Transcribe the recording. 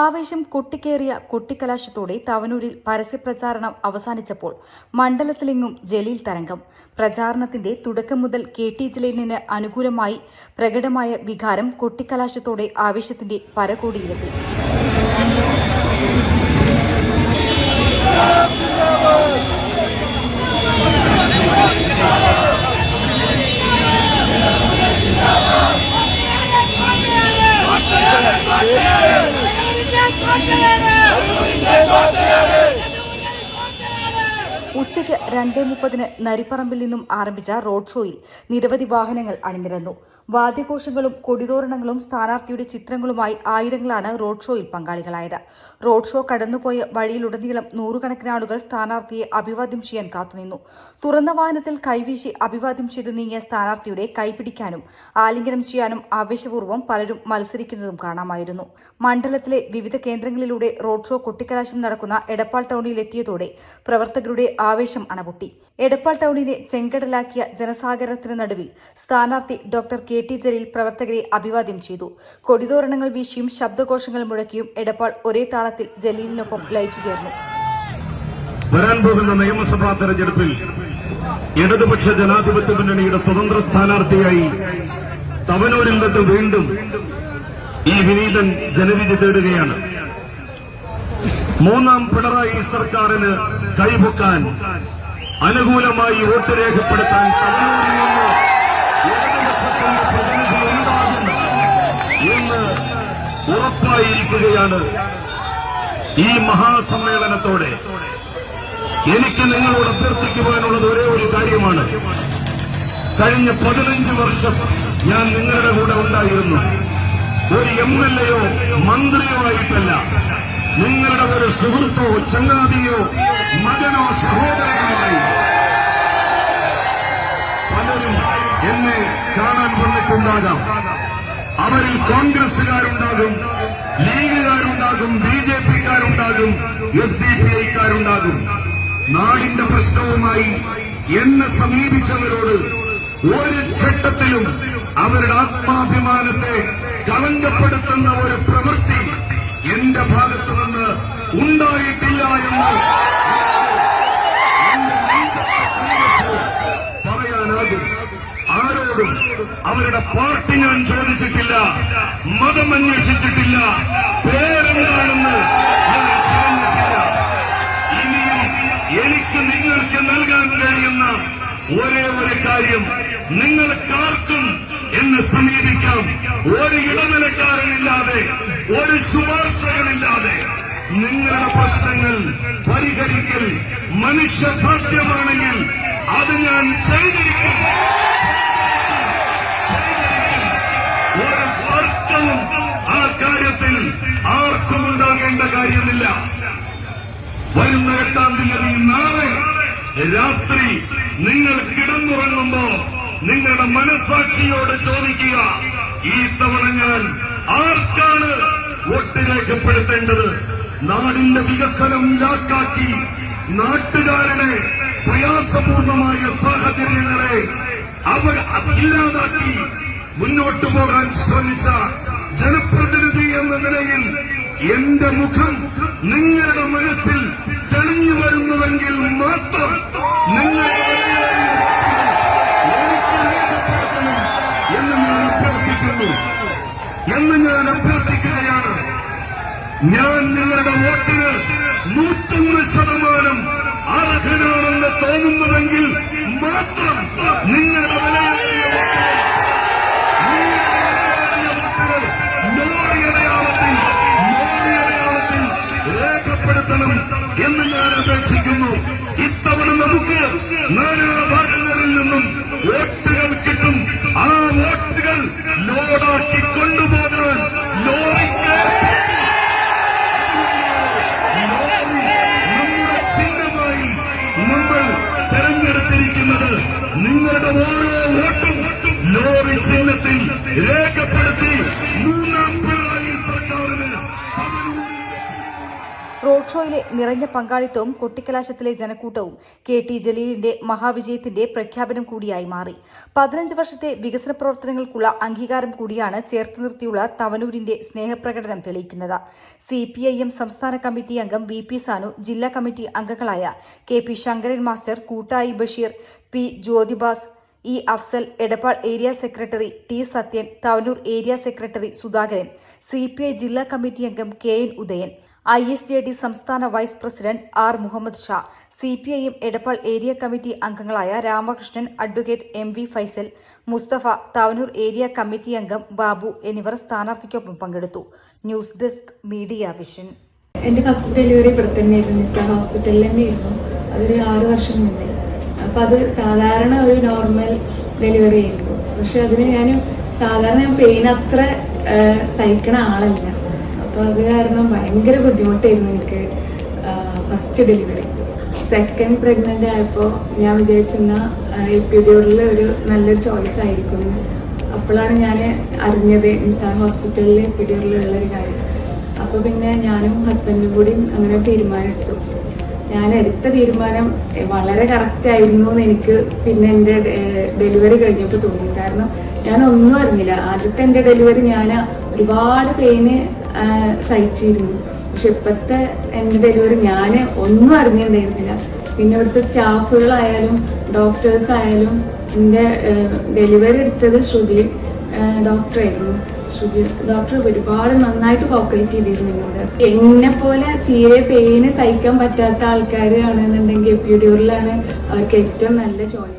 ആവേശം കൊട്ടിക്കേറിയ കൊട്ടിക്കലാശത്തോടെ തവനൂരിൽ പരസ്യപ്രചാരണം അവസാനിച്ചപ്പോൾ മണ്ഡലത്തിലെങ്ങും ജലീൽ തരംഗം. പ്രചാരണത്തിന്റെ തുടക്കം മുതൽ KT ജലീലിന് അനുകൂലമായി പ്രകടമായ വികാരം കൊട്ടിക്കലാശത്തോടെ ആവേശത്തിന്റെ പരകോടിയിലെത്തി. ഉച്ചയ്ക്ക് 2:30 നരിപ്പറമ്പിൽ നിന്നും ആരംഭിച്ച റോഡ് ഷോയിൽ നിരവധി വാഹനങ്ങൾ അണിനിരന്നു. വാദ്യഘോഷങ്ങളും കൊടിതോരണങ്ങളും സ്ഥാനാർത്ഥിയുടെ ചിത്രങ്ങളുമായി ആയിരങ്ങളാണ് റോഡ് ഷോയിൽ പങ്കാളികളായത്. റോഡ് ഷോ കടന്നുപോയ വഴിയിലുടനീളം നൂറുകണക്കിന് ആളുകൾ സ്ഥാനാർത്ഥിയെ അഭിവാദ്യം ചെയ്യാൻ കാത്തുനിന്നു. തുറന്ന വാഹനത്തിൽ കൈവീശി അഭിവാദ്യം ചെയ്തു നീങ്ങിയ സ്ഥാനാർത്ഥിയുടെ കൈപിടിക്കാനും ആലിംഗനം ചെയ്യാനും ആവേശപൂർവ്വം പലരും മത്സരിക്കുന്നതും കാണാമായിരുന്നു. മണ്ഡലത്തിലെ വിവിധ കേന്ദ്രങ്ങളിലൂടെ റോഡ് ഷോ കൊട്ടിക്കലാശം നടക്കുന്ന എടപ്പാൾ ടൌണിലെത്തിയതോടെ പ്രവർത്തകരുടെ ആവേശം അണപൊട്ടി. എടപ്പാൾ ടൌണിനെ ചെങ്കടലാക്കിയ ജനസാഗരത്തിന് നടുവിൽ സ്ഥാനാർത്ഥി ഡോക്ടർ KT ജലീൽ പ്രവർത്തകരെ അഭിവാദ്യം ചെയ്തു. കൊടിതോരണങ്ങൾ വീശിയും ശബ്ദഘോഷങ്ങൾ മുഴക്കിയും എടപ്പാൾ ഒരേ താളത്തിൽ ജലീലിനൊപ്പം ലയിച്ചു ചേർന്നു. വരാൻ പോകുന്ന നിയമസഭാ തെരഞ്ഞെടുപ്പിൽ ഇടതുപക്ഷ ജനാധിപത്യ മുന്നണിയുടെ സ്വതന്ത്ര സ്ഥാനാർത്ഥിയായി തവനൂരിൽ നിന്ന് വീണ്ടും ഈ വിനീതൻ ജനവിധി തേടുകയാണ്. മൂന്നാം പിണറായി സർക്കാരിന് കൈപൊക്കാൻ അനുകൂലമായി വോട്ട് രേഖപ്പെടുത്താൻ തവനൂരിൽ നിന്ന് ഇടതുപക്ഷത്തിന്റെ പ്രതിനിധി ഉണ്ടാകും എന്ന് ഉറപ്പായിരിക്കുകയാണ്. ഈ മഹാസമ്മേളനത്തോടെ എനിക്ക് നിങ്ങളോട് അഭ്യർത്ഥിക്കുവാനുള്ളത് ഒരേ ഒരു കാര്യമാണ്. കഴിഞ്ഞ 15 വർഷം ഞാൻ നിങ്ങളുടെ കൂടെ ഉണ്ടായിരുന്നു. ഒരു MLA-യോ മന്ത്രിയോ ആയിട്ടല്ല, നിങ്ങളുടെ ഒരു സുഹൃത്തോ ചങ്ങാതിയോ മകനോ സഹോദരനുമായി. പലരും എന്നെ കാണാൻ വന്നിട്ടുണ്ടാകാം. അവരിൽ കോൺഗ്രസുകാരുണ്ടാകും, ലീഗുകാരുണ്ടാകും, BJP-ക്കാരുണ്ടാകും, SDPI-ക്കാരുണ്ടാകും. നാടിന്റെ പ്രശ്നവുമായി എന്നെ സമീപിച്ചവരോട് ഒരു ഘട്ടത്തിലും അവരുടെ ആത്മാഭിമാനത്തെ കളങ്കപ്പെടുത്തുന്ന ഒരു പ്രവൃത്തി എന്റെ ഭാഗത്തു നിന്ന് ഉണ്ടായിട്ടില്ല എന്ന് പറയാനാകും. ആരോടും അവരുടെ പാർട്ടി ഞാൻ ചോദിച്ചിട്ടില്ല, മതം അന്വേഷിച്ചിട്ടില്ല, പേരെന്താണെന്ന് ഞാൻ പറഞ്ഞിട്ടില്ല. ഇനിയും എനിക്ക് നിങ്ങൾക്ക് നൽകാൻ കഴിയുന്ന ഒരേ ഒരു കാര്യം, നിങ്ങൾക്കാർക്കും എന്നെ സമീപിക്കാം. ഒരു ഇടനിലക്കാരനില്ലാതെ, ഒരു ശുപാർശകളില്ലാതെ നിങ്ങളുടെ പ്രശ്നങ്ങൾ പരിഹരിക്കൽ മനുഷ്യസാധ്യമാണെങ്കിൽ അത് ഞാൻ ചെയ്തിരിക്കും. ഒരു തർക്കവും ആ കാര്യത്തിൽ ആർക്കും ഉണ്ടാകേണ്ട കാര്യമില്ല. വരുന്ന 8-ാം തീയതി നാളെ രാത്രി നിങ്ങൾ കിടന്നുറങ്ങുമ്പോ നിങ്ങളുടെ മനസാക്ഷിയോട് ചോദിക്കുക, ഈ തവണ ഞാൻ ആർക്കാണ് വോട്ട് രേഖപ്പെടുത്തേണ്ടത്? നാടിന്റെ വികസനം ലാക്കാക്കി നാട്ടുകാരുടെ പ്രയാസപൂർണമായ സാഹചര്യങ്ങളെ അവർ ഇല്ലാതാക്കി മുന്നോട്ടു പോകാൻ ശ്രമിച്ച ജനപ്രതിനിധി എന്ന നിലയിൽ എന്റെ മുഖം നിങ്ങളുടെ മനസ്സിൽ തെളിഞ്ഞു വരുന്നുവെങ്കിൽ മാത്രം നിങ്ങൾ എന്ന് ഞാൻ അഭ്യർത്ഥിക്കുകയാണ്. ഞാൻ നിങ്ങളുടെ വോട്ടിന് 101% അർഹനാണെന്ന് തോന്നുന്നുവെങ്കിൽ മാത്രം നിങ്ങളുടെ വിലയേറിയ മോഡിയടയാളത്തിൽ രേഖപ്പെടുത്തണം എന്ന് ഞാൻ അപേക്ഷിക്കുന്നു. ഇത്തവണ നമുക്ക് നാനാഭാഗങ്ങളിൽ നിന്നും വോട്ടുകൾ കിട്ടും. ആ വോട്ടുകൾ ലോഡാക്കി കൊണ്ടുപോകാൻ ലോറിക്ക് നമ്മുടെ ചിഹ്നമായി നമ്മൾ തെരഞ്ഞെടുത്തിരിക്കുന്നത്. നിങ്ങളുടെ ഓരോ വോട്ടും റോഡ് ഷോയിലെ നിറഞ്ഞ പങ്കാളിത്തവും കൊട്ടിക്കലാശത്തിലെ ജനക്കൂട്ടവും KT ജലീലിന്റെ മഹാവിജയത്തിന്റെ പ്രഖ്യാപനം കൂടിയായി മാറി. 15 വർഷത്തെ വികസന പ്രവർത്തനങ്ങൾക്കുള്ള അംഗീകാരം കൂടിയാണ് ചേർത്ത് നിർത്തിയുള്ള തവനൂരിന്റെ സ്നേഹപ്രകടനം തെളിയിക്കുന്നത്. CPIM സംസ്ഥാന കമ്മിറ്റി അംഗം VP സാനു, ജില്ലാ കമ്മിറ്റി അംഗങ്ങളായ KP Shankaran master, Koottayi Basheer, P Jyothibas, E Afsal, Edappal area secretary T Sathyan, Thavanur area secretary Sudhakaran, CPI ജില്ലാ കമ്മിറ്റി അംഗം KN ഉദയൻ, ISJD സംസ്ഥാന vice president R Muhammad Shah, CPIM Edappal area committee അംഗങ്ങളായ Ramakrishnan, advocate MV Faisal, Mustafa, Thavanur area committee അംഗം ബാബു എന്നിവർ സ്ഥാനാർത്ഥിക്കൊപ്പം പങ്കെടുത്തു. News desk media vision. എൻ്റെ ഫസ്റ്റ് ഡെലിവറി ഇവിടെ തന്നെയായിരുന്നു, നിസാർ ഹോസ്പിറ്റലിൽ തന്നെയായിരുന്നു. അതൊരു 6 വർഷം മുന്നേ. അപ്പം അത് സാധാരണ ഒരു നോർമൽ ഡെലിവറി ആയിരുന്നു. പക്ഷെ അതിന് സാധാരണ പെയിൻ അത്ര സഹിക്കണ ആളല്ല. അപ്പോൾ അത് കാരണം ഭയങ്കര ബുദ്ധിമുട്ടായിരുന്നു എനിക്ക് ഫസ്റ്റ് ഡെലിവറി. സെക്കൻഡ് പ്രഗ്നൻ്റ് ആയപ്പോൾ ഞാൻ വിചാരിച്ചിരുന്ന എപ്പിഡ്യൂറൽ ഒരു നല്ലൊരു ചോയ്സ് ആയിരിക്കും. അപ്പോഴാണ് ഞാൻ അറിഞ്ഞത് നിസാർ ഹോസ്പിറ്റലിൽ എപ്പിഡ്യൂറലുള്ളൊരു കാര്യം. അപ്പോൾ പിന്നെ ഞാനും ഹസ്ബൻഡും കൂടി അങ്ങനെ തീരുമാനമെടുത്തു. ഞാൻ എടുത്ത തീരുമാനം വളരെ കറക്റ്റായിരുന്നു എന്ന് എനിക്ക് പിന്നെ എൻ്റെ ഡെലിവറി കഴിഞ്ഞപ്പോൾ തോന്നി. കാരണം ഞാൻ ഒന്നും അറിഞ്ഞില്ല. ആദ്യത്തെ എൻ്റെ ഡെലിവറി ഞാൻ ഒരുപാട് പെയിന് സഹിച്ചിരുന്നു. പക്ഷെ ഇപ്പോഴത്തെ എൻ്റെ ഡെലിവറി ഞാൻ ഒന്നും അറിഞ്ഞിട്ടുണ്ടായിരുന്നില്ല. പിന്നെ ഇവിടുത്തെ സ്റ്റാഫുകളായാലും ഡോക്ടേഴ്സ് ആയാലും, എൻ്റെ ഡെലിവറി എടുത്തത് ശ്രുതി ഡോക്ടറായിരുന്നു. ശ്രുതി ഡോക്ടർ ഒരുപാട് നന്നായിട്ട് കോപ്പറേറ്റ് ചെയ്തിരുന്നു എന്നോട്. എന്നെ പോലെ തീരെ പെയിന് സഹിക്കാൻ പറ്റാത്ത ആൾക്കാരാണെന്നുണ്ടെങ്കിൽ എപ്പിഡ്യൂറലാണ് അവർക്ക് ഏറ്റവും നല്ല ചോയ്സ്.